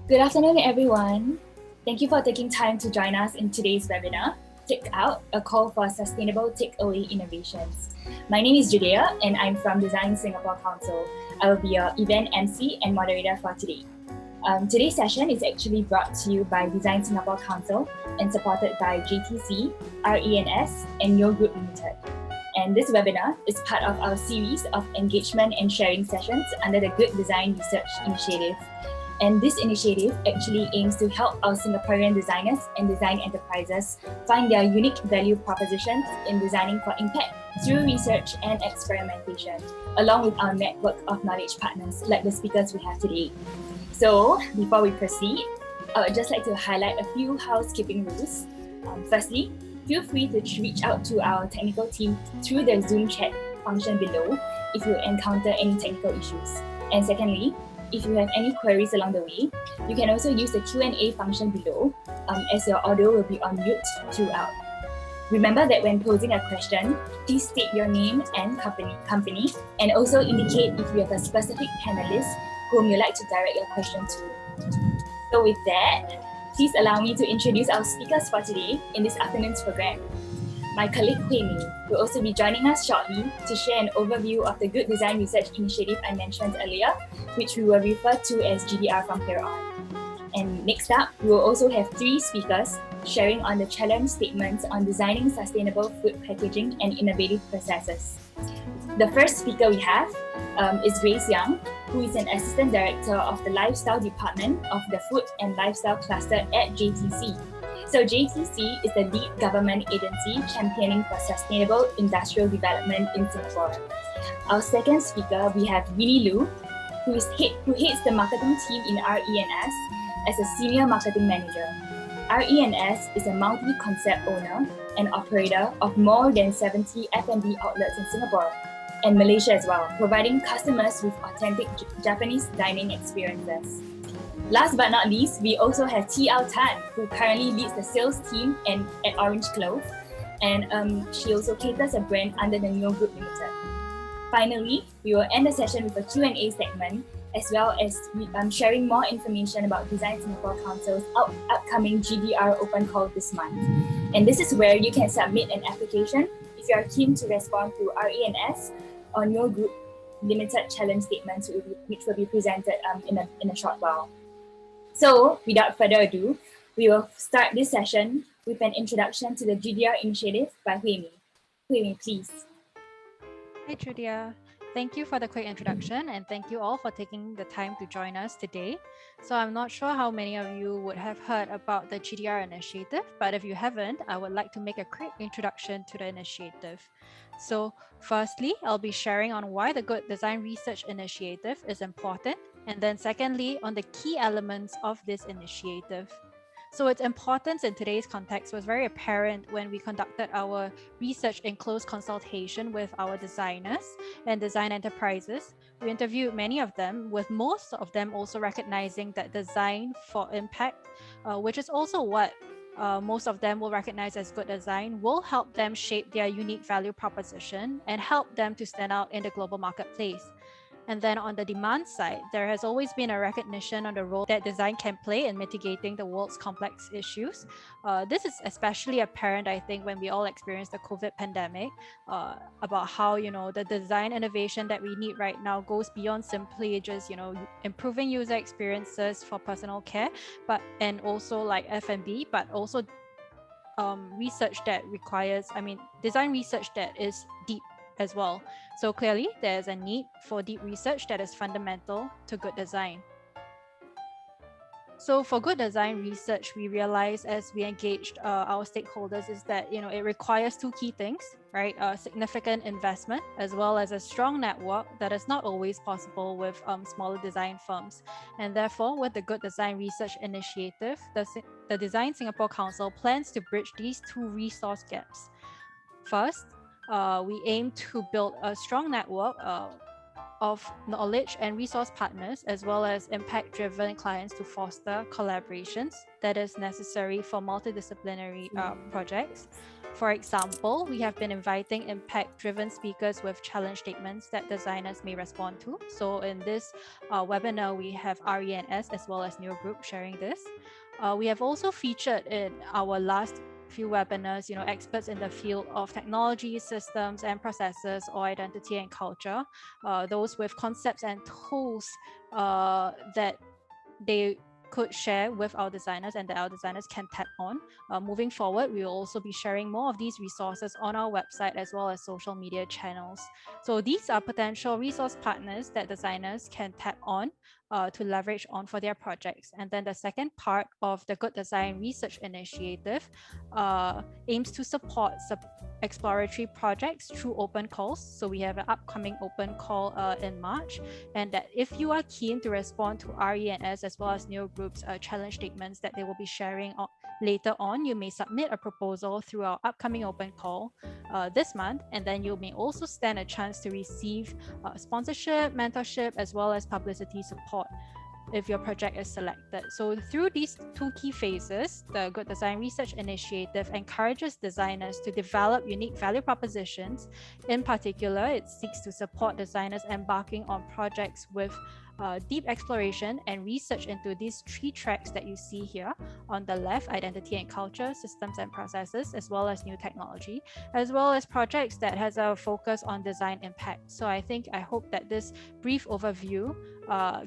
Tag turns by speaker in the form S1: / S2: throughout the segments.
S1: Good afternoon, everyone. Thank you for taking time to join us in today's webinar, Take Out, a call for sustainable takeaway innovations. My name is Judea and I'm from DesignSingapore Council. I will be your event MC and moderator for today. Today's session is actually brought to you by DesignSingapore Council and supported by JTC, RENS, and Newgrow Limited. And this webinar is part of our series of engagement and sharing sessions under the Good Design Research Initiative. And this initiative actually aims to help our Singaporean designers and design enterprises find their unique value propositions in designing for impact through research and experimentation, along with our network of knowledge partners like the speakers we have today. So before we proceed, I would just like to highlight a few housekeeping rules. Firstly, feel free to reach out to our technical team through the Zoom chat function below if you encounter any technical issues. And secondly, if you have any queries along the way, you can also use the Q&A function below as your audio will be on mute throughout. Remember that when posing a question, please state your name and company and also indicate if you have a specific panelist whom you'd like to direct your question to. So with that, please allow me to introduce our speakers for today in this afternoon's program. My colleague Hui Mei will also be joining us shortly to share an overview of the Good Design Research Initiative I mentioned earlier, which we will refer to as GDR from here on. And next up, we will also have 3 speakers sharing on the challenge statements on designing sustainable food packaging and innovative processes. The first speaker we have is Grace Young, who is an Assistant Director of the Lifestyle Department of the Food and Lifestyle Cluster at JTC. So JTC is the lead government agency championing for sustainable industrial development in Singapore. Our second speaker, we have Winnie Lu, who heads the marketing team in RENS as a senior marketing manager. RENS is a multi-concept owner and operator of more than 70 F&B outlets in Singapore and Malaysia as well, providing customers with authentic Japanese dining experiences. Last but not least, we also have T.L. Tan, who currently leads the sales team at Orange Clove, and she also caters a brand under the Newgrow Limited. Finally, we will end the session with a Q&A segment, as well as sharing more information about Design Singapore Council's upcoming GDR open call this month. And this is where you can submit an application if you are keen to respond to RENS or Newgrow Limited challenge statements, which will be presented in a short while. So, without further ado, we will start this session with an introduction to the GDR initiative by Hui Mei. Hui Mei, please.
S2: Hi, Julia. Thank you for the quick introduction and thank you all for taking the time to join us today. So I'm not sure how many of you would have heard about the GDR initiative, but if you haven't, I would like to make a quick introduction to the initiative. So firstly, I'll be sharing on why the Good Design Research Initiative is important, and then secondly, on the key elements of this initiative. So its importance in today's context was very apparent when we conducted our research in close consultation with our designers and design enterprises. We interviewed many of them, with most of them also recognizing that design for impact, which is also what most of them will recognize as good design, will help them shape their unique value proposition and help them to stand out in the global marketplace. And then on the demand side, there has always been a recognition on the role that design can play in mitigating the world's complex issues. This is especially apparent, I think, when we all experience the COVID pandemic, about how, the design innovation that we need right now goes beyond simply just, improving user experiences for personal care, and also like F&B, but also research that requires, design research that is deep as well. So clearly, there's a need for deep research that is fundamental to good design. So for good design research, we realized as we engaged our stakeholders is that, it requires 2 key things, right? Significant investment, as well as a strong network that is not always possible with smaller design firms. And therefore, with the Good Design Research Initiative, the Design Singapore Council plans to bridge these 2 resource gaps. First, we aim to build a strong network of knowledge and resource partners, as well as impact-driven clients to foster collaborations that is necessary for multidisciplinary projects. For example, we have been inviting impact-driven speakers with challenge statements that designers may respond to. So in this webinar, we have RENS as well as Newgrow sharing this. We have also featured in our last few webinars, experts in the field of technology, systems and processes, or identity and culture, those with concepts and tools that they could share with our designers and that our designers can tap on. Moving forward, we will also be sharing more of these resources on our website as well as social media channels. So these are potential resource partners that designers can tap on to leverage on for their projects. And then the second part of the Good Design Research Initiative aims to support exploratory projects through open calls. So we have an upcoming open call in March, and that if you are keen to respond to RENS as well as Newgrow's challenge statements that they will be sharing later on, you may submit a proposal through our upcoming open call this month, and then you may also stand a chance to receive sponsorship, mentorship, as well as publicity support if your project is selected. So through these two key phases, the Good Design Research Initiative encourages designers to develop unique value propositions. In particular, it seeks to support designers embarking on projects with deep exploration and research into these three tracks that you see here on the left: identity and culture, systems and processes, as well as new technology, as well as projects that has a focus on design impact. So I hope that this brief overview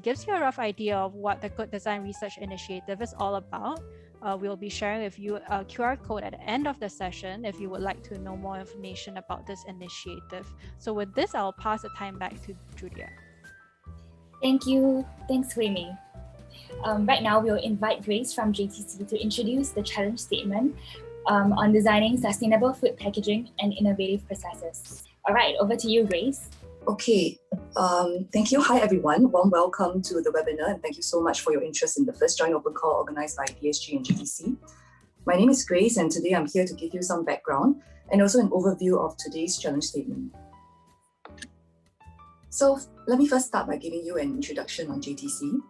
S2: gives you a rough idea of what the Good Design Research Initiative is all about. We'll be sharing with you a QR code at the end of the session if you would like to know more information about this initiative. So with this, I'll pass the time back to Julia.
S1: Thank you. Thanks, Hui Mei. Right now, we'll invite Grace from JTC to introduce the challenge statement on designing sustainable food packaging and innovative processes. All right, over to you, Grace.
S3: Okay, thank you. Hi, everyone. Warm welcome to the webinar, and thank you so much for your interest in the first joint open call organized by DSG and JTC. My name is Grace, and today I'm here to give you some background and also an overview of today's challenge statement. So let me first start by giving you an introduction on JTC.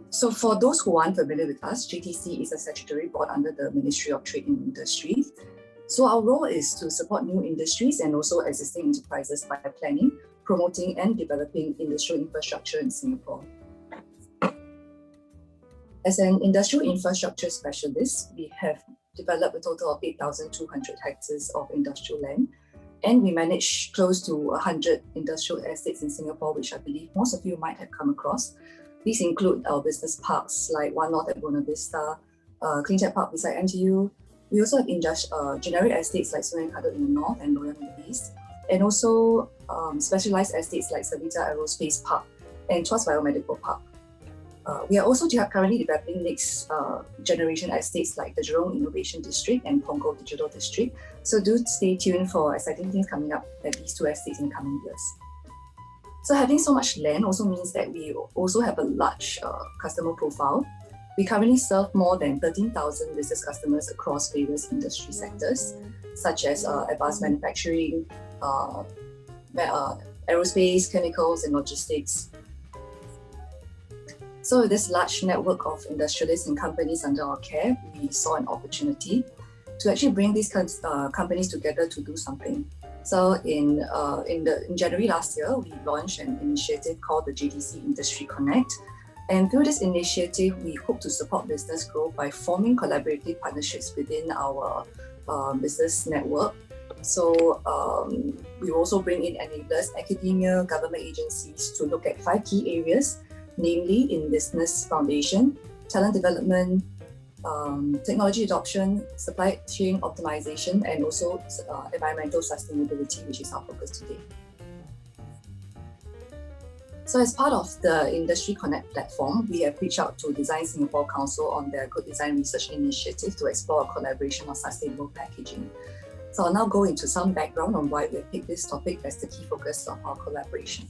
S3: So for those who aren't familiar with us, JTC is a statutory board under the Ministry of Trade and Industry. So our role is to support new industries and also existing enterprises by planning, promoting and developing industrial infrastructure in Singapore. As an industrial infrastructure specialist, we have developed a total of 8,200 hectares of industrial land, and we manage close to 100 industrial estates in Singapore, which I believe most of you might have come across. These include our business parks like One North at Buona Vista, Cleantech Park beside NTU. We also have generic estates like Sungai Kadut in the north and Loyang in the east, and also specialized estates like Seletar Aerospace Park and Tuas Biomedical Park. We are also currently developing next generation estates like the Jurong Innovation District and Punggol Digital District. So do stay tuned for exciting things coming up at these two estates in coming years. So having so much land also means that we also have a large customer profile. We currently serve more than 13,000 business customers across various industry sectors, such as advanced manufacturing, aerospace, chemicals, and logistics. So with this large network of industrialists and companies under our care, we saw an opportunity to actually bring these companies together to do something. So in January last year, we launched an initiative called the JTC Industry Connect. And through this initiative, we hope to support business growth by forming collaborative partnerships within our business network. So we also bring in enablers, academia, government agencies to look at 5 key areas, namely in business foundation, talent development, technology adoption, supply chain optimization, and also environmental sustainability, which is our focus today. So as part of the Industry Connect platform, we have reached out to DesignSingapore Council on their Good Design Research Initiative to explore a collaboration on sustainable packaging. So I'll now go into some background on why we have picked this topic as the key focus of our collaboration.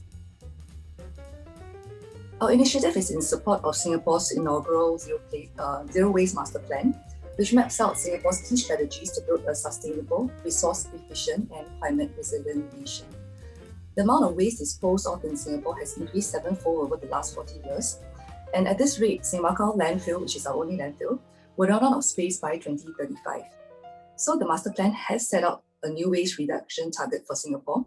S3: Our initiative is in support of Singapore's inaugural Zero Waste Masterplan, which maps out Singapore's key strategies to build a sustainable, resource-efficient and climate-resilient nation. The amount of waste disposed of in Singapore has increased 7-fold over the last 40 years. And at this rate, Semakau landfill, which is our only landfill, will run out of space by 2035. So the master plan has set out a new waste reduction target for Singapore,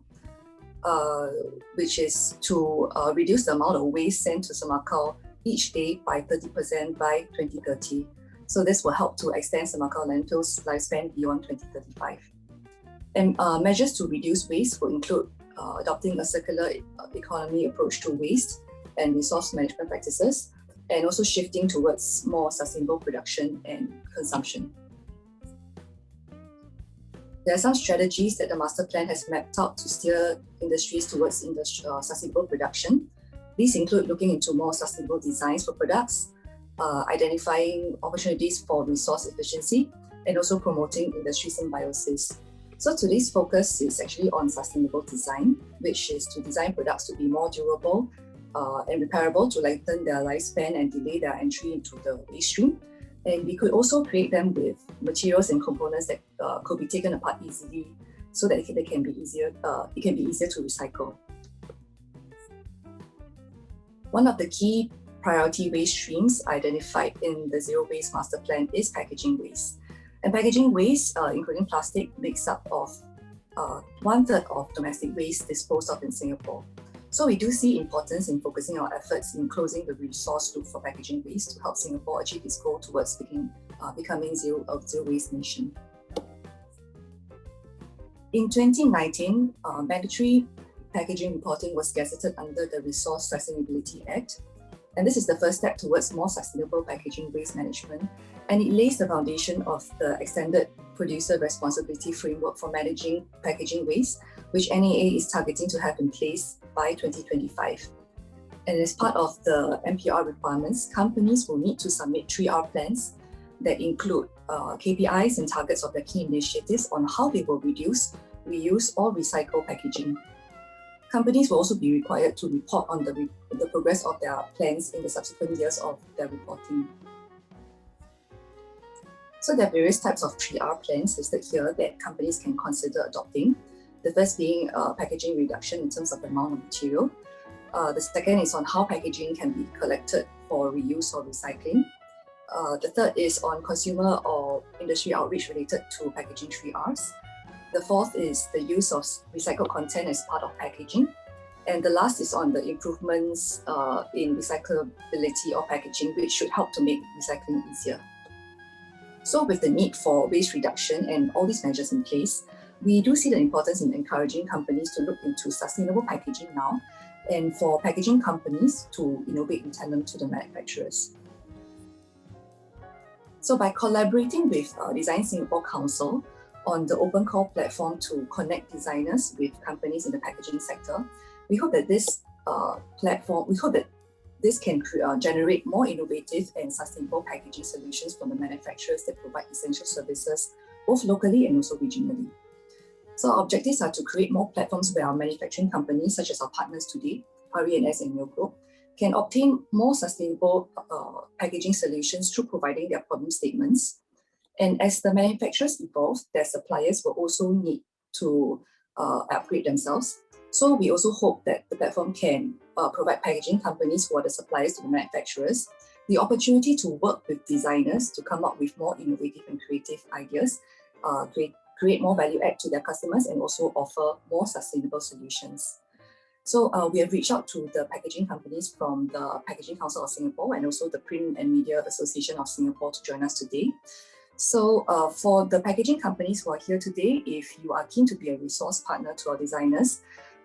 S3: which is to reduce the amount of waste sent to Semakau each day by 30% by 2030. So this will help to extend Semakau landfill's lifespan beyond 2035. And measures to reduce waste will include adopting a circular economy approach to waste and resource management practices, and also shifting towards more sustainable production and consumption. There are some strategies that the master plan has mapped out to steer industries towards sustainable production. These include looking into more sustainable designs for products, identifying opportunities for resource efficiency, and also promoting industry symbiosis. So today's focus is actually on sustainable design, which is to design products to be more durable and repairable to lengthen their lifespan and delay their entry into the waste stream. And we could also create them with materials and components that could be taken apart easily, so that it can be easier to recycle. One of the key priority waste streams identified in the Zero Waste Master Plan is packaging waste. And packaging waste, including plastic, makes up of 1/3 of domestic waste disposed of in Singapore. So we do see importance in focusing our efforts in closing the resource loop for packaging waste to help Singapore achieve its goal towards becoming a zero waste nation. In 2019, mandatory packaging reporting was gazetted under the Resource Sustainability Act. And this is the first step towards more sustainable packaging waste management. And it lays the foundation of the extended producer responsibility framework for managing packaging waste, which NEA is targeting to have in place by 2025. And as part of the MPR requirements, companies will need to submit 3R plans that include KPIs and targets of their key initiatives on how they will reduce, reuse, or recycle packaging. Companies will also be required to report on the progress of their plans in the subsequent years of their reporting. So there are various types of 3R plans listed here that companies can consider adopting. The first being packaging reduction in terms of the amount of material. The second is on how packaging can be collected for reuse or recycling. The third is on consumer or industry outreach related to packaging 3Rs. The fourth is the use of recycled content as part of packaging. And the last is on the improvements in recyclability of packaging, which should help to make recycling easier. So with the need for waste reduction and all these measures in place, we do see the importance in encouraging companies to look into sustainable packaging now, and for packaging companies to innovate in tandem to the manufacturers. So by collaborating with DesignSingapore Council on the open call platform to connect designers with companies in the packaging sector, we hope that this this can generate more innovative and sustainable packaging solutions from the manufacturers that provide essential services both locally and also regionally. So our objectives are to create more platforms where our manufacturing companies, such as our partners today, RE&S and Newgrow, can obtain more sustainable packaging solutions through providing their problem statements. And as the manufacturers evolve, their suppliers will also need to upgrade themselves. So we also hope that the platform can provide packaging companies who are the suppliers to the manufacturers the opportunity to work with designers to come up with more innovative and creative ideas, create more value add to their customers, and also offer more sustainable solutions. So we have reached out to the packaging companies from the Packaging Council of Singapore and also the Print and Media Association of Singapore to join us today. So for the packaging companies who are here today, if you are keen to be a resource partner to our designers,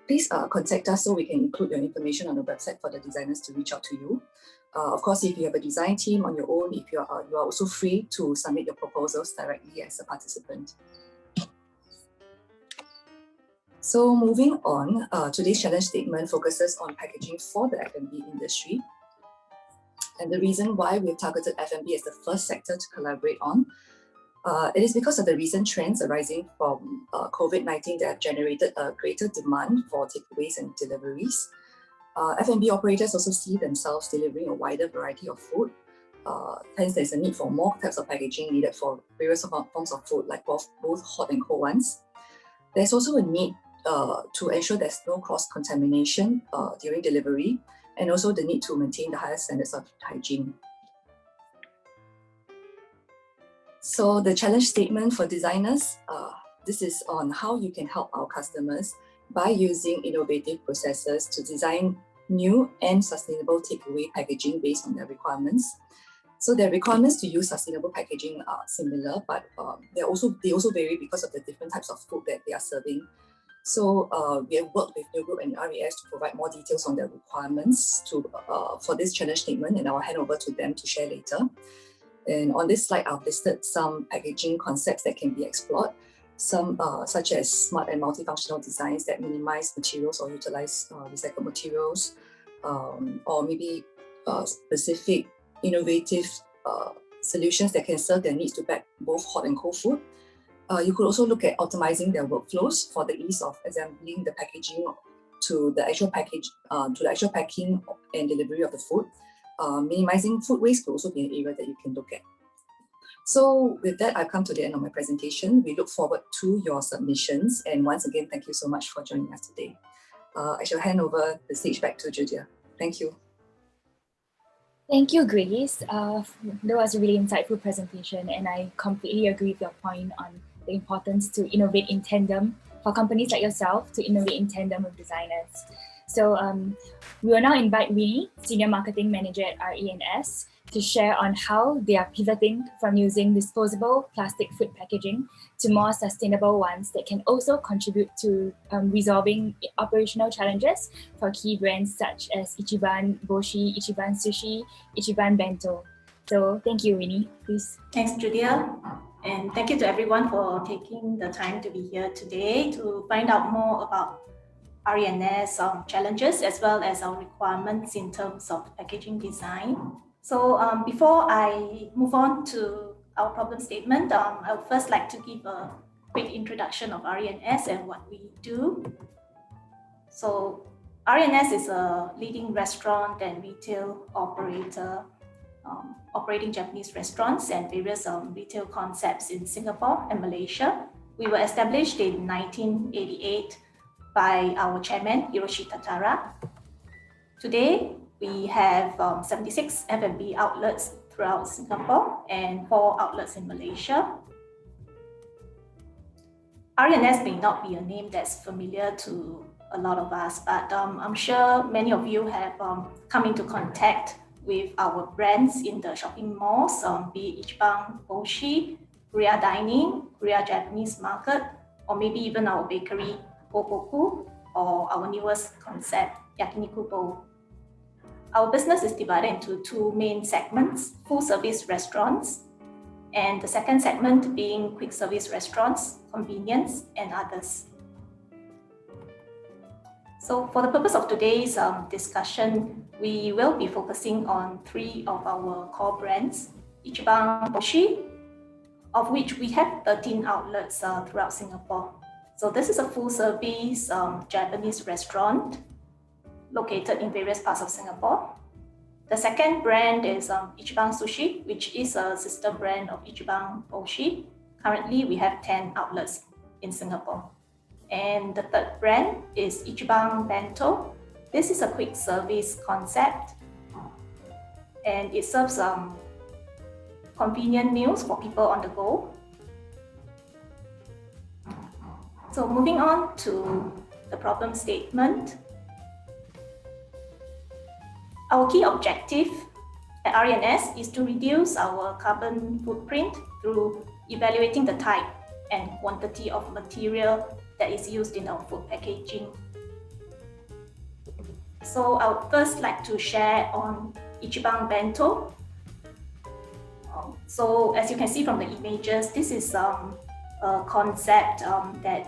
S3: please contact us so we can include your information on the website for the designers to reach out to you. Of course, if you have a design team on your own, you are also free to submit your proposals directly as a participant. So moving on, today's challenge statement focuses on packaging for the F&B industry. And the reason why we've targeted F&B as the first sector to collaborate on, it is because of the recent trends arising from COVID-19 that have generated a greater demand for takeaways and deliveries. F&B operators also see themselves delivering a wider variety of food. Hence, there's a need for more types of packaging needed for various forms of food, like both hot and cold ones. There's also a need to ensure there's no cross-contamination during delivery, and also the need to maintain the highest standards of hygiene. So the challenge statement for designers, this is on how you can help our customers by using innovative processes to design new and sustainable takeaway packaging based on their requirements. So their requirements to use sustainable packaging are similar, but they also vary because of the different types of food that they are serving. So we have worked with Newgrow and RES to provide more details on their requirements for this challenge statement, and I'll hand over to them to share later. And on this slide, I've listed some packaging concepts that can be explored, some such as smart and multifunctional designs that minimize materials or utilize recycled materials, or maybe specific innovative solutions that can serve their needs to pack both hot and cold food. You could also look at optimizing their workflows for the ease of assembling the packaging to the actual packing and delivery of the food. Minimizing food waste could also be an area that you can look at. So with that, I've come to the end of my presentation. We look forward to your submissions. And once again, thank you so much for joining us today. I shall hand over the stage back to Julia. Thank you.
S1: Thank you, Grace. That was a really insightful presentation, and I completely agree with your point on the importance to innovate in tandem for companies like yourself to innovate in tandem with designers. So we will now invite Winnie, Senior Marketing Manager at RES, to share on how they are pivoting from using disposable plastic food packaging to more sustainable ones that can also contribute to resolving operational challenges for key brands such as Ichiban Boshi, Ichiban Sushi, Ichiban Bento. So thank you, Winnie, please.
S4: Thanks, Julia. And thank you to everyone for taking the time to be here today to find out more about RES challenges as well as our requirements in terms of packaging design. So before I move on to our problem statement, I would first like to give a quick introduction of RES and what we do. So RES is a leading restaurant and retail operator operating Japanese restaurants and various retail concepts in Singapore and Malaysia. We were established in 1988 by our chairman, Hiroshi Tatara. Today, we have 76 F&B outlets throughout Singapore and 4 outlets in Malaysia. RES may not be a name that's familiar to a lot of us, but I'm sure many of you have come into contact with our brands in the shopping malls, be it Ichiban Boshi, Korea Dining, Korea Japanese Market, or maybe even our bakery, Gokoku, or our newest concept, Yakiniku Bowl. Our business is divided into 2 main segments, full service restaurants, and the second segment being quick service restaurants, convenience, and others. So for the purpose of today's discussion, we will be focusing on 3 of our core brands, Ichiban Boshi, of which we have 13 outlets throughout Singapore. So this is a full service Japanese restaurant located in various parts of Singapore. The second brand is Ichiban Sushi, which is a sister brand of Ichiban Boshi. Currently, we have 10 outlets in Singapore. And the third brand is Ichiban Bento. This is a quick service concept, and it serves convenient meals for people on the go. So moving on to the problem statement. Our key objective at RES is to reduce our carbon footprint through evaluating the type and quantity of material that is used in our food packaging. So I would first like to share on Ichiban Bento. So as you can see from the images, this is a concept that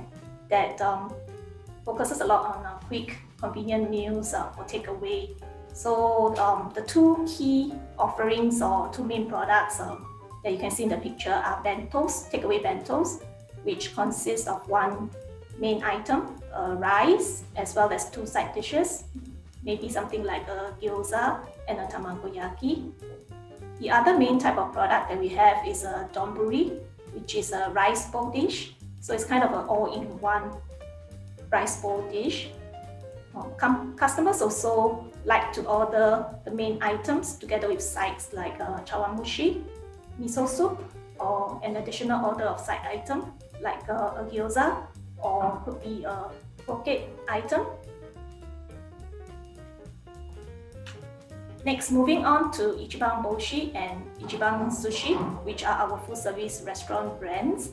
S4: focuses a lot on quick, convenient meals for takeaway. So the 2 key offerings or 2 main products that you can see in the picture are bentos, takeaway bentos, which consist of 1 main item, rice, as well as 2 side dishes, maybe something like a gyoza and a tamagoyaki. The other main type of product that we have is a donburi, which is a rice bowl dish. So it's kind of an all-in-one rice bowl dish. Customers also like to order the main items together with sides like chawanmushi, miso soup, or an additional order of side item, like a gyoza, or could be a pocket item. Next, moving on to Ichiban Boshi and Ichiban Sushi, which are our full service restaurant brands.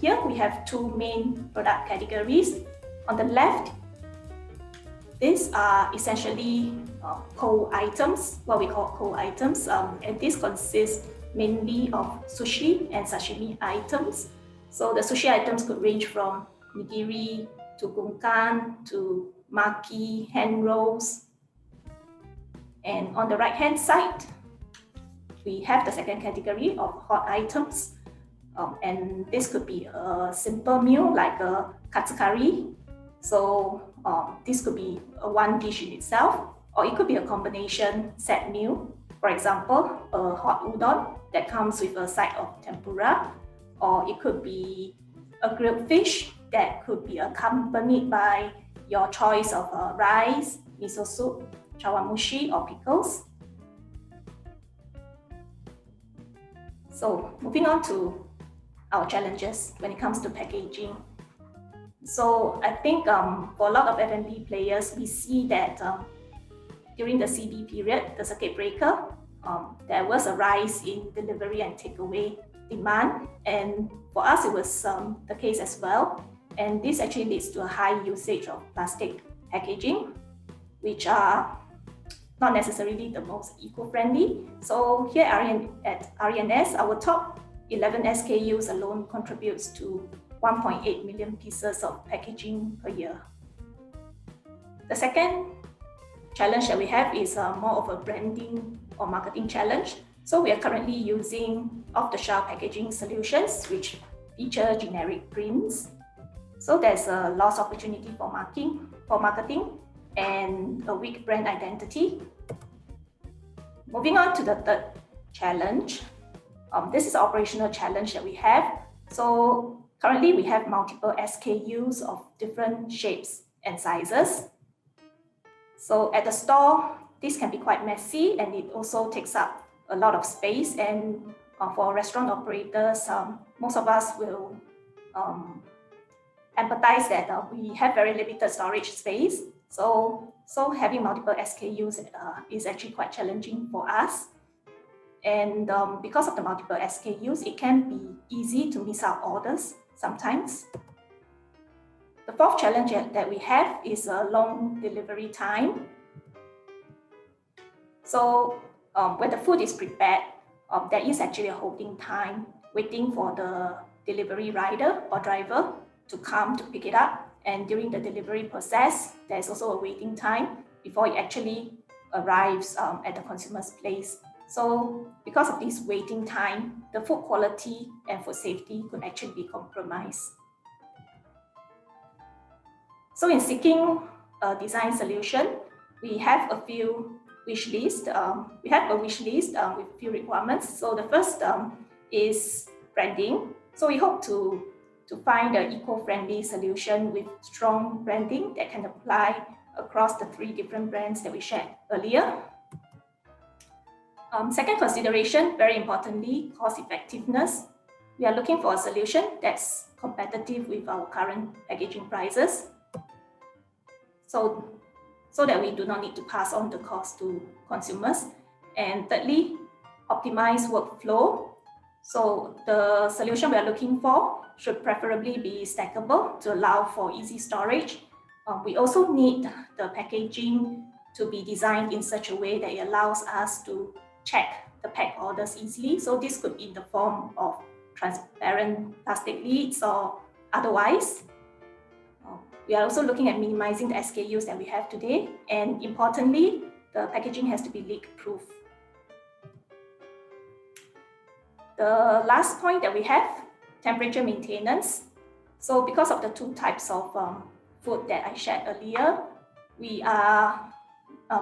S4: Here we have two main product categories. On the left, these are essentially cold items, what we call cold items, and this consists mainly of sushi and sashimi items. So the sushi items could range from nigiri to gunkan to maki, hand rolls. And on the right-hand side, we have the second category of hot items. And this could be a simple meal like a katsukari. So this could be a one dish in itself, or it could be a combination set meal. For example, a hot udon that comes with a side of tempura, or it could be a grilled fish that could be accompanied by your choice of rice, miso soup, chawanmushi, or pickles. So moving on to our challenges when it comes to packaging. So I think for a lot of F&B players, we see that during the CB period, the circuit breaker, there was a rise in delivery and takeaway demand. And for us, it was the case as well. And this actually leads to a high usage of plastic packaging, which are not necessarily the most eco-friendly. So here at RENS, our top 11 SKUs alone contributes to 1.8 million pieces of packaging per year. The second challenge that we have is more of a branding or marketing challenge. So we are currently using off-the-shelf packaging solutions which feature generic prints. So there's a lost opportunity for marketing and a weak brand identity. Moving on to the third challenge. This is an operational challenge that we have. So currently we have multiple SKUs of different shapes and sizes. So at the store, this can be quite messy and it also takes up a lot of space. And for restaurant operators, most of us will empathize that we have very limited storage space. So having multiple SKUs is actually quite challenging for us. And because of the multiple SKUs, it can be easy to miss out orders sometimes. The fourth challenge that we have is a long delivery time. So when the food is prepared, there is actually a holding time waiting for the delivery rider or driver to come to pick it up. And during the delivery process, there's also a waiting time before it actually arrives at the consumer's place. So because of this waiting time, the food quality and food safety could actually be compromised. So in seeking a design solution, we have a few wish list. We have a wish list with a few requirements. So the first is branding. So we hope to find an eco-friendly solution with strong branding that can apply across the 3 different brands that we shared earlier. Second consideration, very importantly, cost effectiveness. We are looking for a solution that's competitive with our current packaging prices, so that we do not need to pass on the cost to consumers. And thirdly, optimize workflow. So the solution we are looking for should preferably be stackable to allow for easy storage. We also need the packaging to be designed in such a way that it allows us to check the pack orders easily. So this could be in the form of transparent plastic lids or otherwise. We are also looking at minimizing the SKUs that we have today. And importantly, the packaging has to be leak-proof. The last point that we have, temperature maintenance. So because of the 2 types of food that I shared earlier,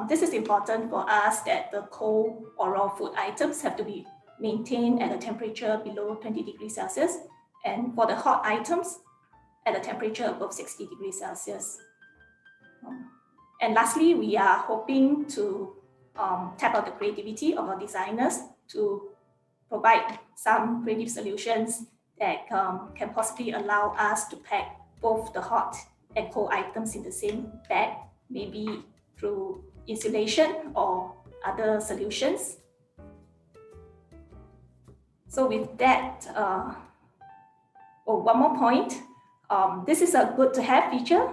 S4: this is important for us that the cold or raw food items have to be maintained at a temperature below 20 degrees Celsius. And for the hot items, at a temperature above 60 degrees Celsius. And lastly, we are hoping to tap out the creativity of our designers to provide some creative solutions that can possibly allow us to pack both the hot and cold items in the same bag, maybe through insulation or other solutions. So with that, one more point. This is a good to have feature,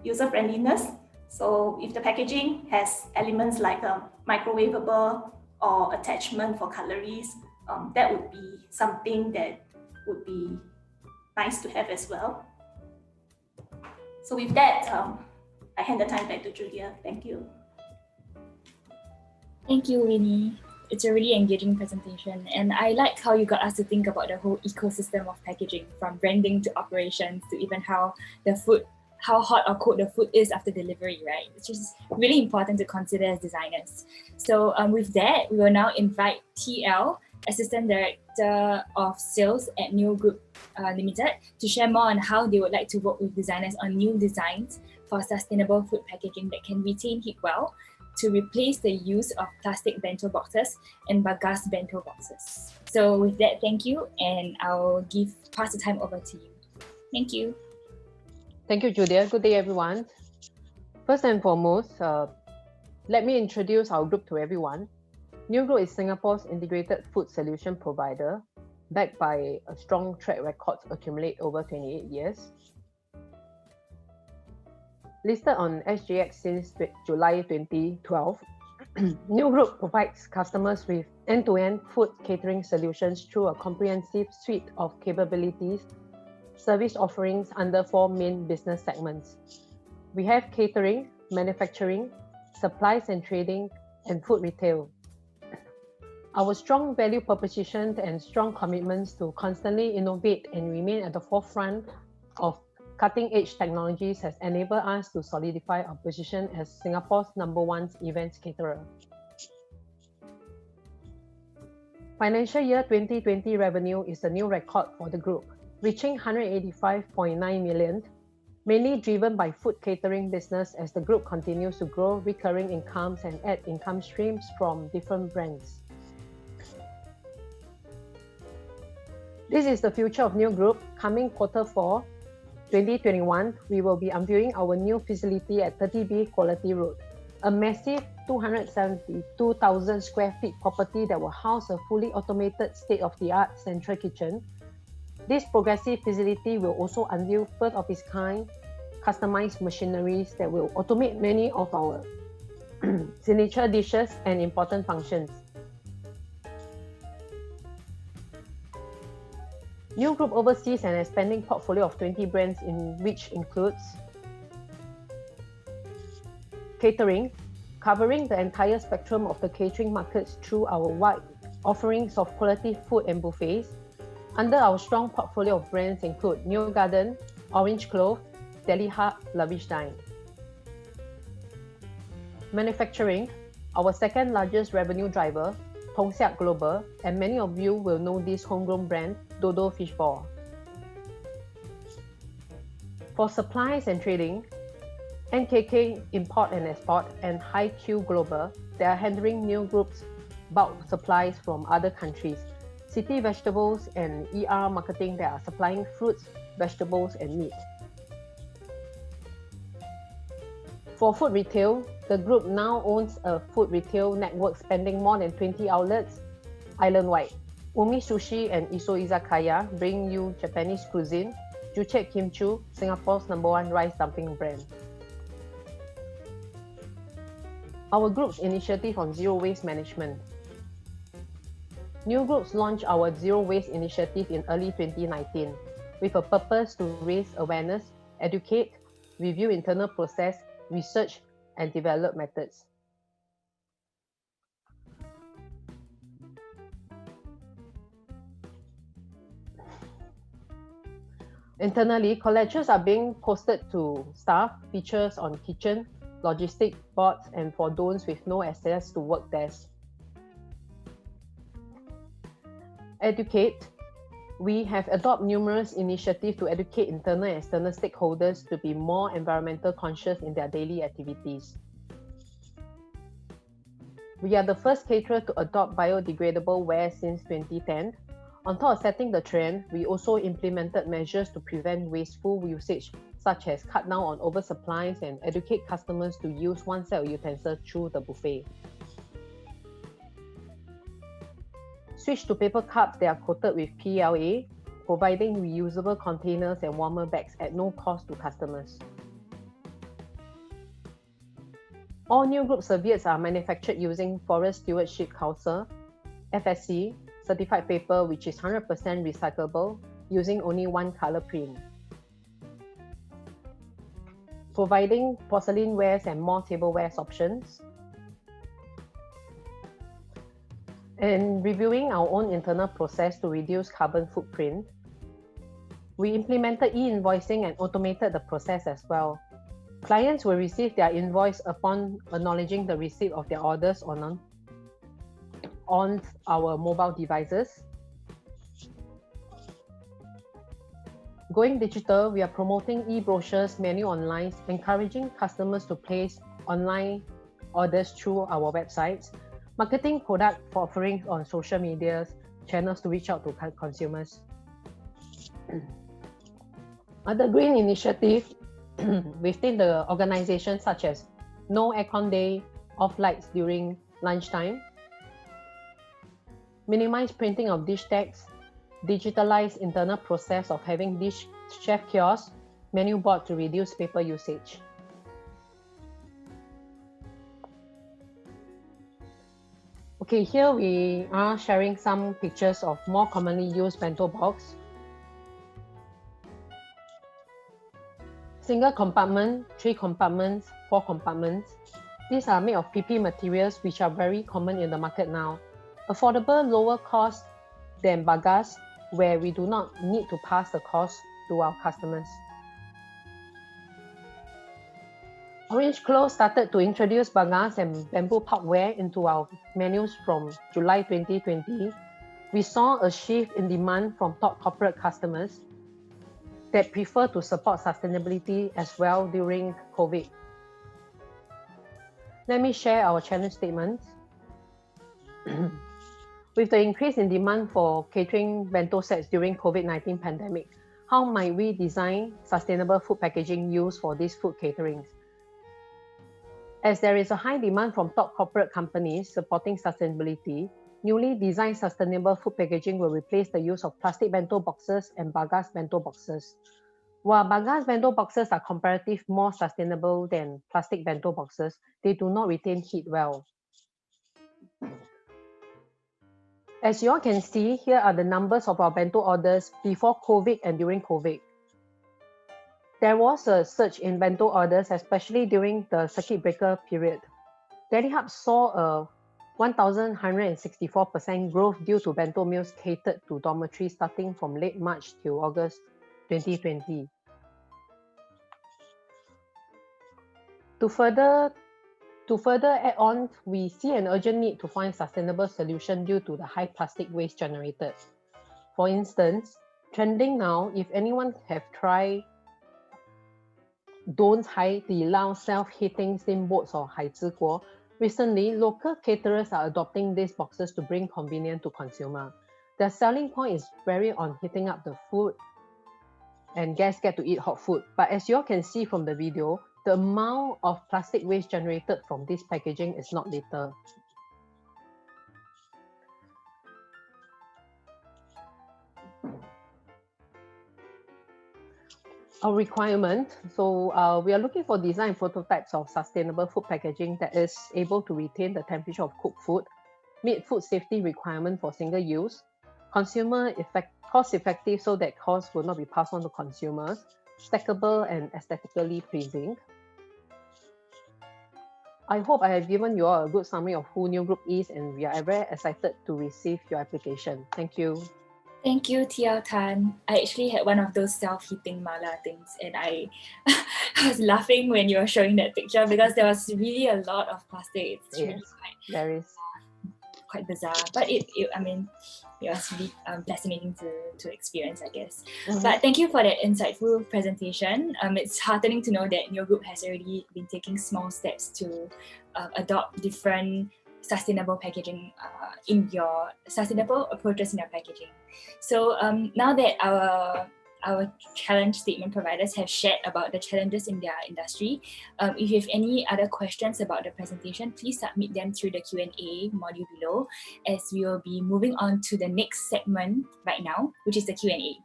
S4: user friendliness. So if the packaging has elements like a microwavable or attachment for cutleries, that would be something that would be nice to have as well. So with that, I hand the time back to Julia. Thank you.
S1: Thank you, Winnie. It's a really engaging presentation, and I like how you got us to think about the whole ecosystem of packaging, from branding to operations to even how hot or cold the food is after delivery, right? Which is really important to consider as designers. So with that, we will now invite TL, Assistant Director of Sales at Newgrow Limited, to share more on how they would like to work with designers on new designs for sustainable food packaging that can retain heat well, to replace the use of plastic bento boxes and bagas bento boxes. So with that, thank you, and I'll pass the time over to you. Thank you.
S5: Thank you, Julia. Good day, everyone. First and foremost, let me introduce our group to everyone. Newgrow is Singapore's integrated food solution provider, backed by a strong track record accumulated over 28 years. Listed on SGX since July 2012, Newgrow provides customers with end-to-end food catering solutions through a comprehensive suite of capabilities, service offerings under 4 main business segments. We have catering, manufacturing, supplies and trading, and food retail. Our strong value proposition and strong commitments to constantly innovate and remain at the forefront of cutting-edge technologies has enabled us to solidify our position as Singapore's #1 events caterer. Financial year 2020 revenue is a new record for the group, reaching 185.9 million, mainly driven by food catering business as the group continues to grow recurring incomes and add income streams from different brands. This is the future of Newgrow. Coming Q4 2021, we will be unveiling our new facility at 30B Quality Road, a massive 272,000 square feet property that will house a fully automated state-of-the-art central kitchen. This progressive facility will also unveil first-of-its-kind customized machineries that will automate many of our signature dishes and important functions. Newgrow oversees an expanding portfolio of 20 brands, in which includes catering, covering the entire spectrum of the catering markets through our wide offerings of quality food and buffets. Under our strong portfolio of brands include New Garden, Orange Clove, Deli Hub, Lavish Dine. Manufacturing, our second largest revenue driver, Tong Siak Global, and many of you will know this homegrown brand, Dodo Fishball. For supplies and trading, NKK Import and Export and HiQ Global, they are handling Newgrow's bulk supplies from other countries. City Vegetables and ER Marketing, that are supplying fruits, vegetables, and meat. For food retail, the group now owns a food retail network spanning more than 20 outlets island-wide. Umi Sushi and Iso Izakaya bring you Japanese cuisine. Juchet Kimchu, Singapore's #1 rice dumpling brand. Our group's initiative on zero waste management. Newgrow launched our Zero Waste initiative in early 2019 with a purpose to raise awareness, educate, review internal process, research, and develop methods. Internally, collaterals are being posted to staff, features on kitchen, logistic boards, and for those with no access to work desks. Educate. We have adopted numerous initiatives to educate internal and external stakeholders to be more environmental conscious in their daily activities. We are the first caterer to adopt biodegradable ware since 2010. On top of setting the trend, we also implemented measures to prevent wasteful usage, such as cut down on oversupplies and educate customers to use one set of utensils through the buffet. Switch to paper cups that are coated with PLA, providing reusable containers and warmer bags at no cost to customers. All New Group serviettes are manufactured using Forest Stewardship Council, FSC, certified paper which is 100% recyclable, using only one color print. Providing porcelain wares and more tableware options. And reviewing our own internal process to reduce carbon footprint. We implemented e-invoicing and automated the process as well. Clients will receive their invoice upon acknowledging the receipt of their orders on our mobile devices. Going digital, we are promoting e-brochures, menu online, encouraging customers to place online orders through our websites, marketing product offerings on social media channels to reach out to consumers. Other green initiatives within the organization, such as no aircon day, off lights during lunchtime, minimize printing of dish tags, digitalize internal process of having dish chef kiosk, menu board to reduce paper usage. Okay, here we are sharing some pictures of more commonly used bento box. Single compartment, 3 compartments, 4 compartments. These are made of PP materials which are very common in the market now. Affordable, lower cost than bagas, where we do not need to pass the cost to our customers. Orange Clothes started to introduce bagas and bamboo pulpware into our menus from July 2020. We saw a shift in demand from top corporate customers that prefer to support sustainability as well during COVID. Let me share our challenge statements. With the increase in demand for catering bento sets during COVID-19 pandemic, how might we design sustainable food packaging used for these food caterings? As there is a high demand from top corporate companies supporting sustainability, newly designed sustainable food packaging will replace the use of plastic bento boxes and bagas bento boxes. While bagas bento boxes are comparatively more sustainable than plastic bento boxes, they do not retain heat well. As you all can see, here are the numbers of our bento orders before COVID and during COVID. There was a surge in bento orders, especially during the circuit breaker period. DeliHub saw a 1,164% growth due to bento meals catered to dormitories starting from late March till August 2020. To further add on, we see an urgent need to find sustainable solution due to the high plastic waste generated. For instance, trending now, if anyone have tried Don's Hai Di Lao self-heating steamboats or Hai Zhi Guo, recently local caterers are adopting these boxes to bring convenience to consumer. The selling point is very on heating up the food and guests get to eat hot food. But as you all can see from the video, the amount of plastic waste generated from this packaging is not little. Our requirement, we are looking for design prototypes of sustainable food packaging that is able to retain the temperature of cooked food, meet food safety requirement for single use, cost effective so that costs will not be passed on to consumers, stackable and aesthetically pleasing. I hope I have given you all a good summary of who New Group is, and we are very excited to receive your application. Thank you.
S1: Thank you, Tia Tan. I actually had one of those self-heating mala things, and I was laughing when you were showing that picture because there was really a lot of plastic. It's really quite bizarre, but it was really fascinating to experience, I guess. But thank you for that insightful presentation. It's heartening to know that your group has already been taking small steps to adopt different sustainable packaging in your sustainable approaches in your packaging. So now that our challenge statement providers have shared about the challenges in their industry, if you have any other questions about the presentation, please submit them through the Q&A module below, as we will be moving on to the next segment right now, which is the Q&A.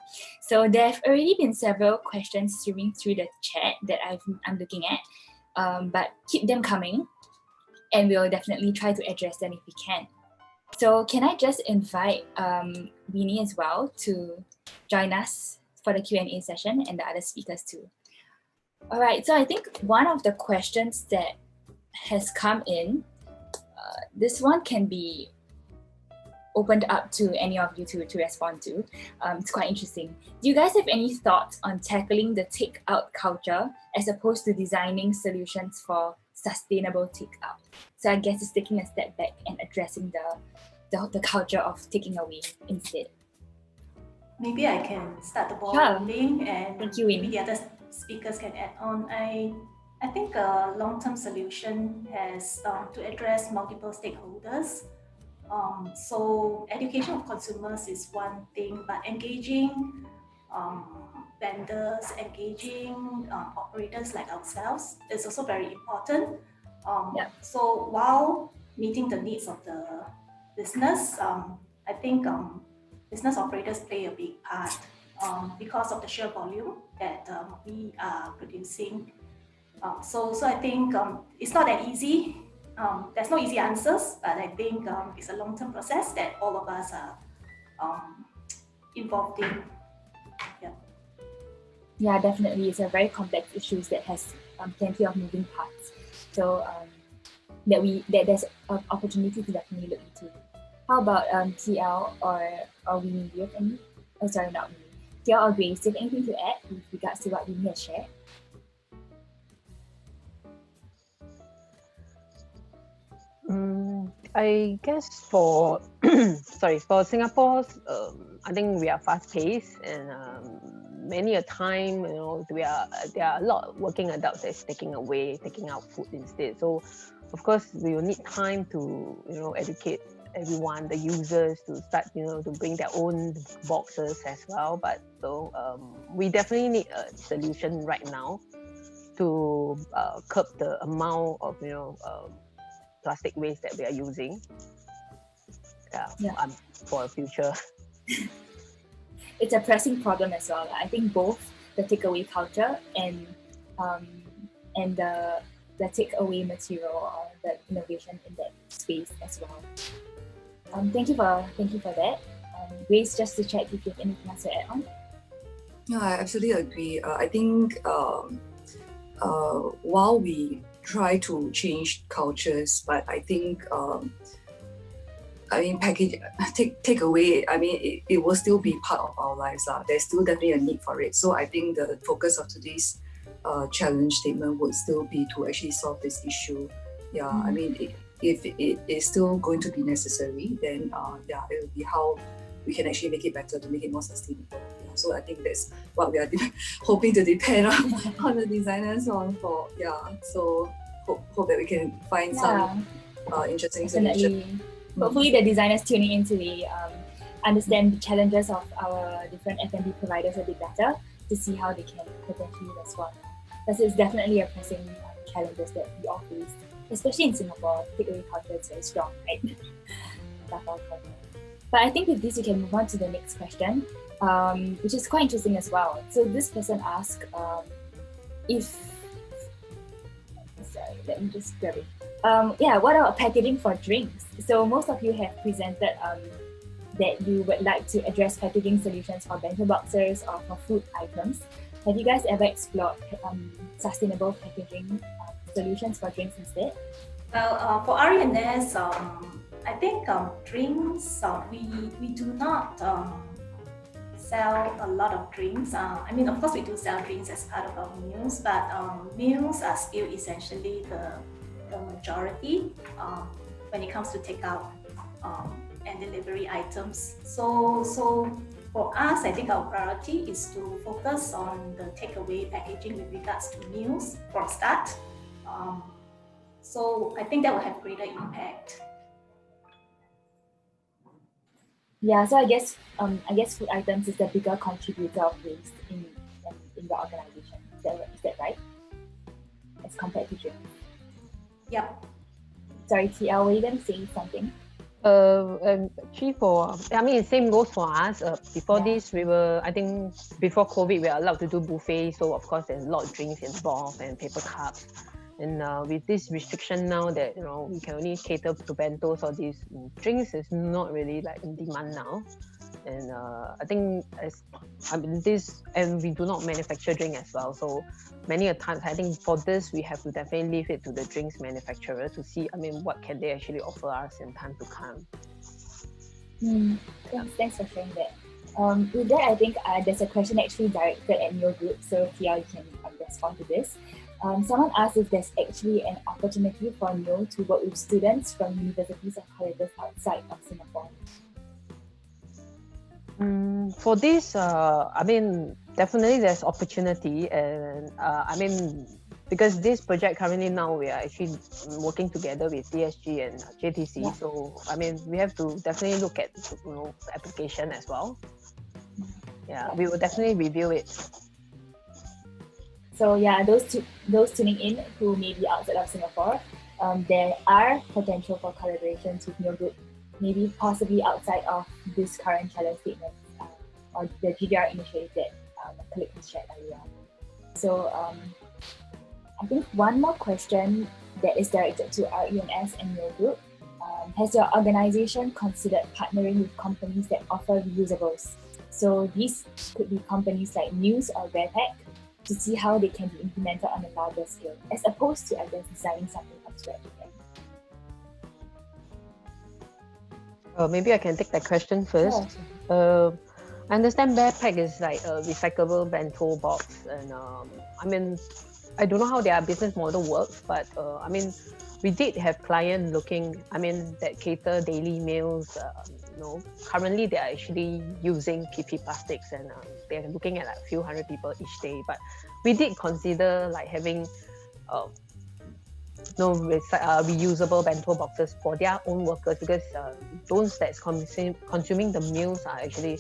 S1: So there have already been several questions streaming through the chat that I'm looking at, but keep them coming, and we'll definitely try to address them if we can. So can I just invite Winnie as well to join us for the Q&A session, and the other speakers too. All right, so I think one of the questions that has come in, this one can be opened up to any of you to respond to. It's quite interesting. Do you guys have any thoughts on tackling the take-out culture as opposed to designing solutions for sustainable take-out? So I guess it's taking a step back and addressing the culture of taking away instead.
S4: Maybe I can start the ball rolling, and
S1: thank you,
S4: maybe the other speakers can add on. I think a long-term solution has to address multiple stakeholders. So education of consumers is one thing, but engaging vendors, engaging operators like ourselves is also very important. So while meeting the needs of the business, I think business operators play a big part because of the sheer volume that we are producing. So I think it's not that easy. There's no easy answers, but I think it's a long-term process that all of us are involved in.
S1: Yeah, definitely. It's a very complex issue that has plenty of moving parts. So there's an opportunity to definitely look into. How about TL or Winnie? Do you have any? Oh, sorry, not Winnie. TL or Grace, do you have anything to add with regards to what Winnie has shared?
S5: I guess for Singapore's, I think we are fast-paced, and many a time, there are a lot of working adults that's taking out food instead. So, of course, we will need time to educate everyone, the users, to start to bring their own boxes as well. But we definitely need a solution right now to curb the amount of plastic waste that we are using. For the future.
S1: It's a pressing problem as well. I think both the takeaway culture and the takeaway material or the innovation in that space as well. Thank you for that. Grace, just to check if you have anything else to add on.
S3: No, I absolutely agree. I think while we try to change cultures, but I think take away, it will still be part of our lives. There's still definitely a need for it. So I think the focus of today's challenge statement would still be to actually solve this issue. If it is still going to be necessary, then it will be how we can actually make it better to make it more sustainable. So I think that's what we are hoping to depend on the designers for. So hope that we can find some interesting solutions.
S1: Hopefully the designers tuning in today understand the challenges of our different F&B providers a bit better to see how they can potentially respond. Because it's definitely a pressing challenges that we all face, especially in Singapore. Takeaway culture is very strong, right? But I think with this, we can move on to the next question, which is quite interesting as well. So this person asked let me just grab it. What about packaging for drinks? So most of you have presented that you would like to address packaging solutions for bento boxes or for food items. Have you guys ever explored sustainable packaging solutions for drinks instead?
S4: Well, for R&S, I think drinks, we do not sell a lot of drinks. Of course, we do sell drinks as part of our meals, but meals are still essentially the majority when it comes to takeout and delivery items. So for us, I think our priority is to focus on the takeaway packaging with regards to meals for a start. So I think that will have greater impact.
S1: Yeah, so I guess food items is the bigger contributor of waste in the organization. Is that right? As compared to drinks.
S4: Yep.
S1: Sorry, TL, were you going to say something?
S5: Actually, same goes for us. Before this, I think before COVID, we are allowed to do buffet. So of course, there's a lot of drinks involved and paper cups. And with this restriction now that we can only cater to bentos or these drinks is not really like in demand now. And I think and we do not manufacture drink as well. So many a times, I think for this, we have to definitely leave it to the drinks manufacturer to see, what can they actually offer us in time to come.
S1: Thanks for sharing that. With that, I think there's a question actually directed at your group. So Tia, you can respond to this. Someone asked if there's actually an opportunity for Neo to work with students from universities and colleges outside of Singapore.
S5: For this, definitely there's opportunity, and because this project currently now we are actually working together with DSG and JTC.
S1: Yeah.
S5: So we have to definitely look at application as well. Yeah, we will definitely review it.
S1: So yeah, those tuning in who may be outside of Singapore, there are potential for collaborations with Neo Group, maybe possibly outside of this current challenge statement or the GDR initiative that my colleague has shared earlier. So I think one more question that is directed to RENS and Neo Group. Has your organization considered partnering with companies that offer reusables? So these could be companies like News or Rarepack, to see how they can be implemented on a larger scale, as opposed to, designing something from scratch again.
S5: Maybe I can take that question first. Sure. I understand Rarepack is like a recyclable bento box, and I don't know how their business model works, but we did have clients looking, that cater daily meals. Currently they are actually using PP plastics, and they're looking at like a few hundred people each day. But we did consider like having reusable bento boxes for their own workers, because those that's consuming the meals are actually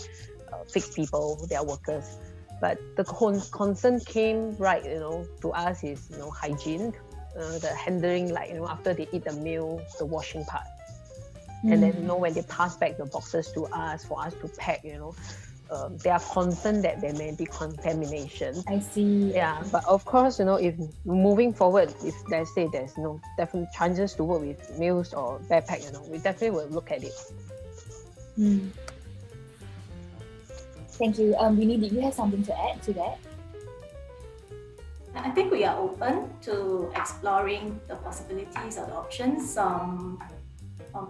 S5: fixed people, they are workers. But the concern came to us is hygiene, the handling, after they eat the meal, the washing part. And then when they pass back the boxes to us for us to pack, they are concerned that there may be contamination.
S1: I see.
S5: Yeah, but of course, if moving forward, if let's say there's no definite chances to work with meals or backpack, we definitely will look at it.
S1: Thank you. Winnie, did you have something to add to that?
S4: I think we are open to exploring the possibilities or the options.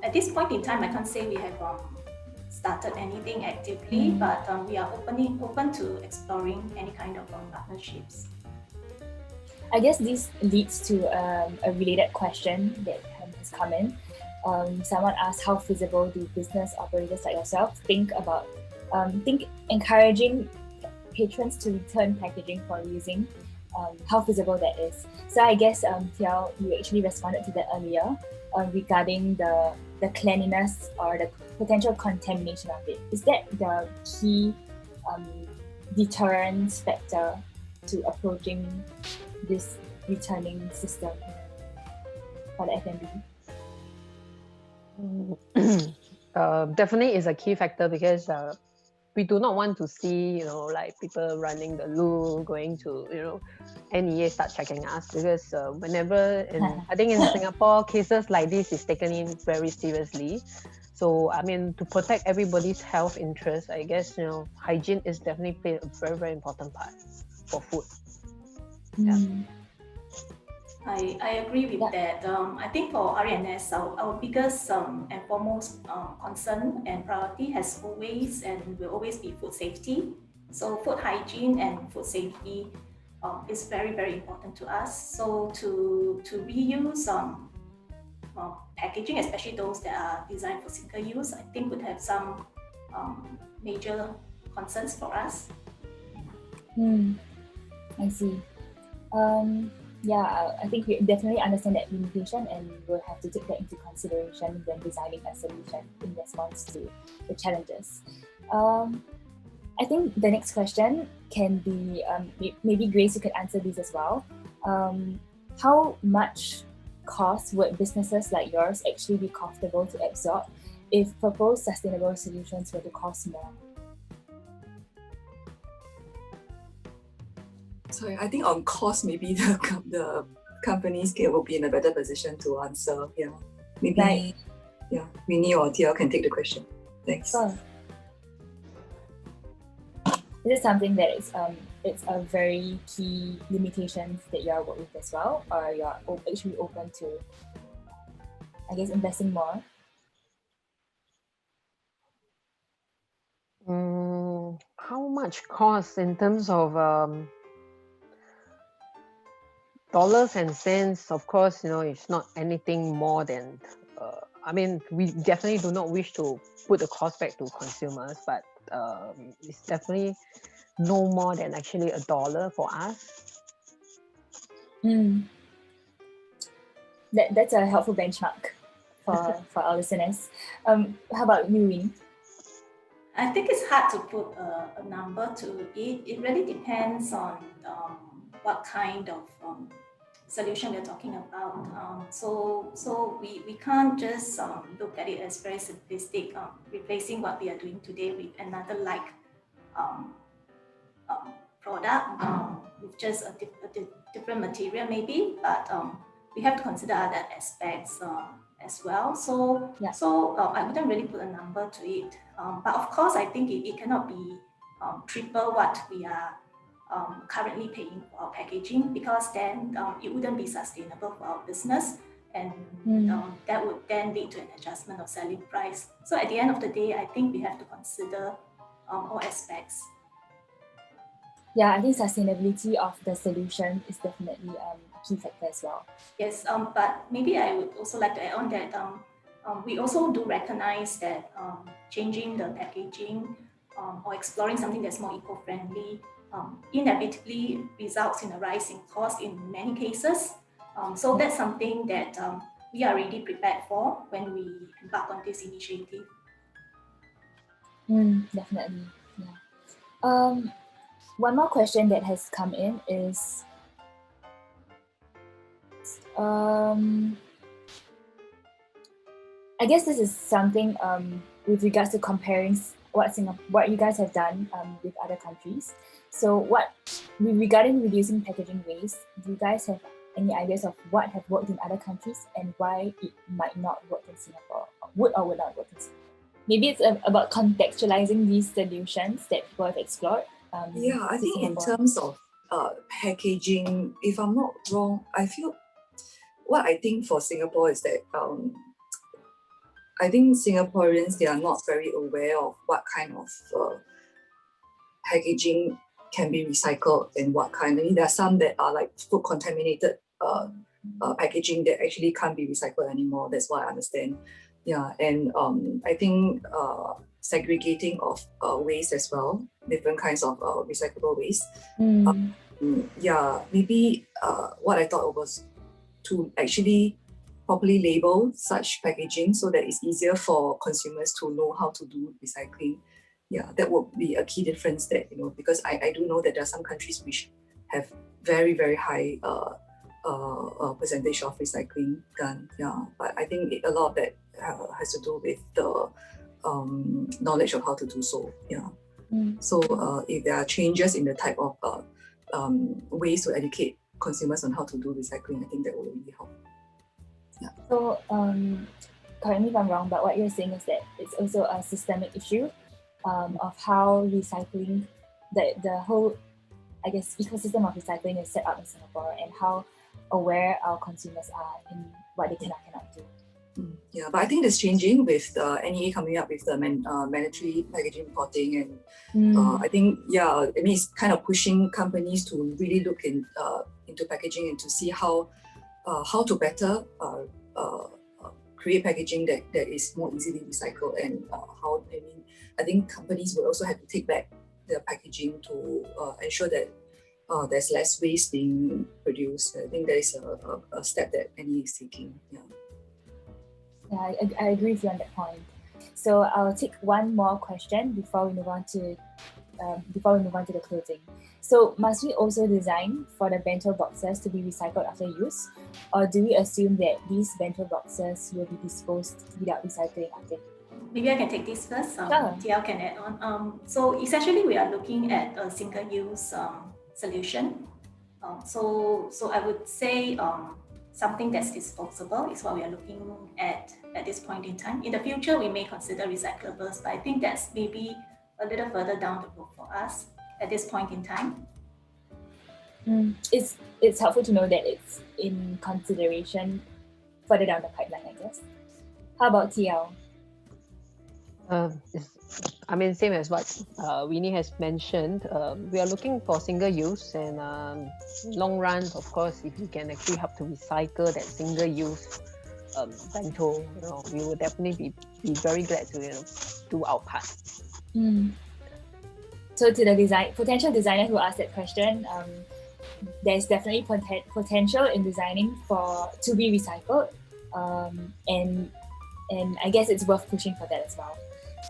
S4: At this point in time, I can't say we have started anything actively, but we are open to exploring any kind of partnerships.
S1: I guess this leads to a related question that has come in. Someone asked, how feasible do business operators like yourself think encouraging patrons to return packaging for reusing? How feasible that is. So I guess Tiao, you actually responded to that earlier regarding the cleanliness or the potential contamination of it. Is that the key deterrence factor to approaching this returning system for the F&B?
S5: Definitely is a key factor, because we do not want to see, people running the loo, going to, NEA start checking us, because whenever, I think in Singapore, cases like this is taken in very seriously. So, to protect everybody's health interest, I guess, hygiene is definitely played a very, very important part for food. Yeah.
S4: I agree with that. I think for RNS, our biggest and foremost concern and priority has always and will always be food safety. So food hygiene and food safety is very, very important to us. So to reuse packaging, especially those that are designed for single use, I think would have some major concerns for us.
S1: I see. I think we definitely understand that limitation, and we'll have to take that into consideration when designing a solution in response to the challenges. I think the next question can be, maybe Grace, you could answer these as well. How much cost would businesses like yours actually be comfortable to absorb if proposed sustainable solutions were to cost more?
S3: Sorry, I think on cost, maybe the companies will be in a better position to answer. Yeah, maybe.
S1: Right.
S3: Yeah, Winnie or TL can take the question. Thanks.
S1: Sure. Is it something that is it's a very key limitations that you are working with as well, or you are actually open to, I guess, investing more?
S5: How much cost in terms of dollars and cents? Of course, it's not anything more than. I mean, we definitely do not wish to put the cost back to consumers, but it's definitely no more than actually $1 for us.
S1: That's a helpful benchmark for our listeners. How about you, Winnie?
S4: I think it's hard to put a number to it. It really depends on what kind of solution we're talking about. So we can't just look at it as very simplistic, replacing what we are doing today with another product with just a different material maybe, but we have to consider other aspects as well. So I wouldn't really put a number to it. But of course, I think it cannot be triple what we are currently paying for our packaging, because then it wouldn't be sustainable for our business, and that would then lead to an adjustment of selling price. So at the end of the day, I think we have to consider all aspects.
S1: Yeah, I think sustainability of the solution is definitely a key factor as well.
S4: Yes, but maybe I would also like to add on that we also do recognize that changing the packaging or exploring something that's more eco-friendly inevitably results in a rise in cost in many cases. So that's something that we are already prepared for when we embark on this initiative.
S1: Definitely, yeah. One more question that has come in is, I guess this is something with regards to comparing what you guys have done with other countries. So regarding reducing packaging waste, do you guys have any ideas of what have worked in other countries and why it might not work in Singapore, would or would not work in Singapore? Maybe it's about contextualizing these solutions that people have explored.
S3: I think in terms of packaging, if I'm not wrong, what I think for Singapore is that I think Singaporeans, they are not very aware of what kind of packaging can be recycled and what kind. I mean, there are some that are like food contaminated packaging that actually can't be recycled anymore. That's what I understand. Yeah, and I think segregating of waste as well, different kinds of recyclable waste. Maybe what I thought was to actually properly label such packaging so that it's easier for consumers to know how to do recycling. Yeah, that would be a key difference that, because I do know that there are some countries which have very, very high percentage of recycling done. Yeah, but I think a lot of that has to do with the knowledge of how to do so. Yeah. So if there are changes in the type of ways to educate consumers on how to do recycling, I think that will really help. Yeah.
S1: So correct me if I'm wrong, but what you're saying is that it's also a systemic issue of how recycling, the whole, I guess, ecosystem of recycling is set up in Singapore, and how aware our consumers are in what they cannot do.
S3: Yeah, but I think that's changing with the NEA coming up with the mandatory packaging reporting, and I think it's kind of pushing companies to really look into packaging and to see how to better create packaging that is more easily recycled, and I think companies will also have to take back their packaging to ensure that there's less waste being produced. I think that is a step that NE is taking.
S1: Yeah, I agree with you on that point. So I'll take one more question before we move on to the closing. So must we also design for the bento boxes to be recycled after use, or do we assume that these bento boxes will be disposed without recycling after?
S4: Maybe I can take this first.
S1: Sure.
S4: TL can add on. So essentially, we are looking at a single-use solution. So I would say something that's disposable is what we are looking at this point in time. In the future, we may consider recyclables, but I think that's maybe a little further down the road for us at this point in time.
S1: It's helpful to know that it's in consideration further down the pipeline, I guess. How about TL?
S5: Same as what Winnie has mentioned. We are looking for single use, and long run, of course, if we can actually help to recycle that single use bento, we will definitely be very glad to do our part.
S1: So to the potential designer who asked that question, there's definitely potential in designing to be recycled, and I guess it's worth pushing for that as well.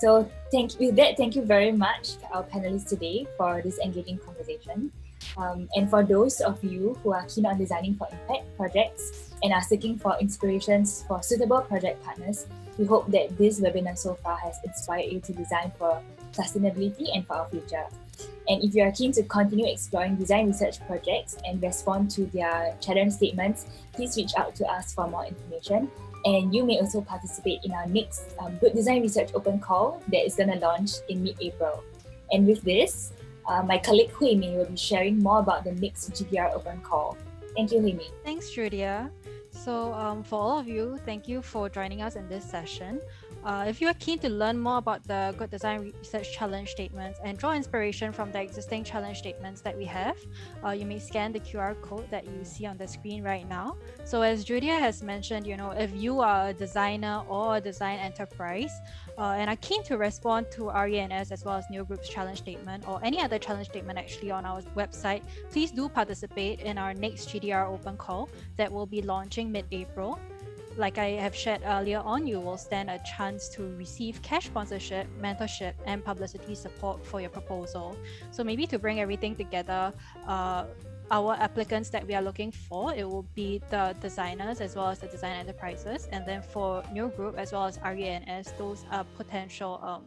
S1: So thank you very much to our panelists today for this engaging conversation. And for those of you who are keen on designing for impact projects and are seeking for inspirations for suitable project partners, we hope that this webinar so far has inspired you to design for sustainability and for our future. And if you are keen to continue exploring design research projects and respond to their challenge statements, please reach out to us for more information. And you may also participate in our next Good Design Research Open Call that is going to launch in mid-April. And with this, my colleague Hui Mei will be sharing more about the next GDR Open Call. Thank you, Hui Mei.
S2: Thanks, Julia. So for all of you, thank you for joining us in this session. If you are keen to learn more about the Good Design Research Challenge statements and draw inspiration from the existing challenge statements that we have, you may scan the QR code that you see on the screen right now. So as Julia has mentioned, if you are a designer or a design enterprise and are keen to respond to RENS as well as Newgrow's challenge statement or any other challenge statement actually on our website, please do participate in our next GDR Open Call that will be launching mid-April. Like I have shared earlier on, you will stand a chance to receive cash sponsorship, mentorship, and publicity support for your proposal. So maybe to bring everything together, our applicants that we are looking for, it will be the designers as well as the design enterprises, and then for Newgrow as well as RENS, those are potential,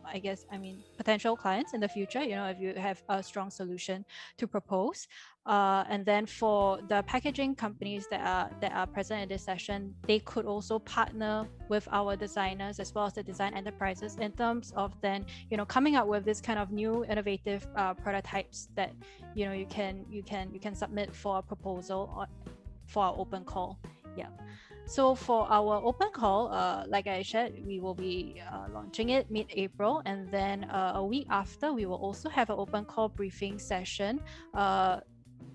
S2: potential clients in the future. If you have a strong solution to propose, and then for the packaging companies that are present in this session, they could also partner with our designers as well as the design enterprises in terms of then coming up with this kind of new innovative prototypes that you can submit for a proposal for our open call. So for our open call, like I shared, we will be launching it mid-April, and then a week after we will also have an open call briefing session.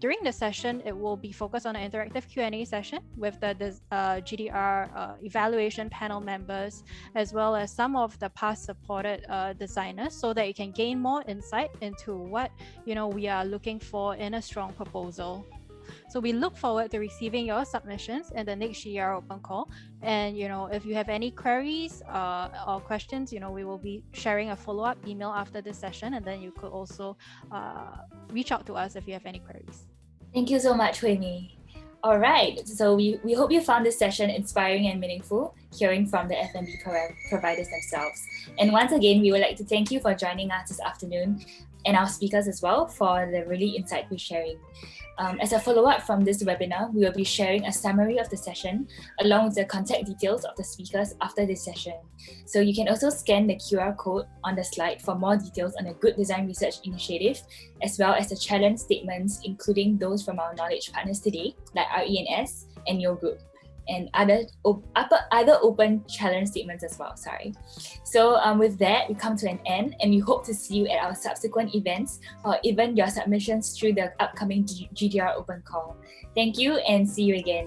S2: During the session, it will be focused on an interactive Q&A session with the GDR evaluation panel members, as well as some of the past supported designers, so that you can gain more insight into what we are looking for in a strong proposal. So we look forward to receiving your submissions in the next GDR Open Call. And if you have any queries or questions, we will be sharing a follow-up email after this session, and then you could also reach out to us if you have any queries.
S1: Thank you so much, Hui Mei. All right, so we hope you found this session inspiring and meaningful, hearing from the F&B providers themselves. And once again, we would like to thank you for joining us this afternoon, and our speakers as well for the really insightful sharing. As a follow-up from this webinar, we will be sharing a summary of the session along with the contact details of the speakers after this session. So you can also scan the QR code on the slide for more details on the Good Design Research Initiative, as well as the challenge statements, including those from our knowledge partners today, like RENS and Newgrow, and other open challenge statements as well, So with that, we come to an end, and we hope to see you at our subsequent events or even your submissions through the upcoming GDR Open Call. Thank you and see you again.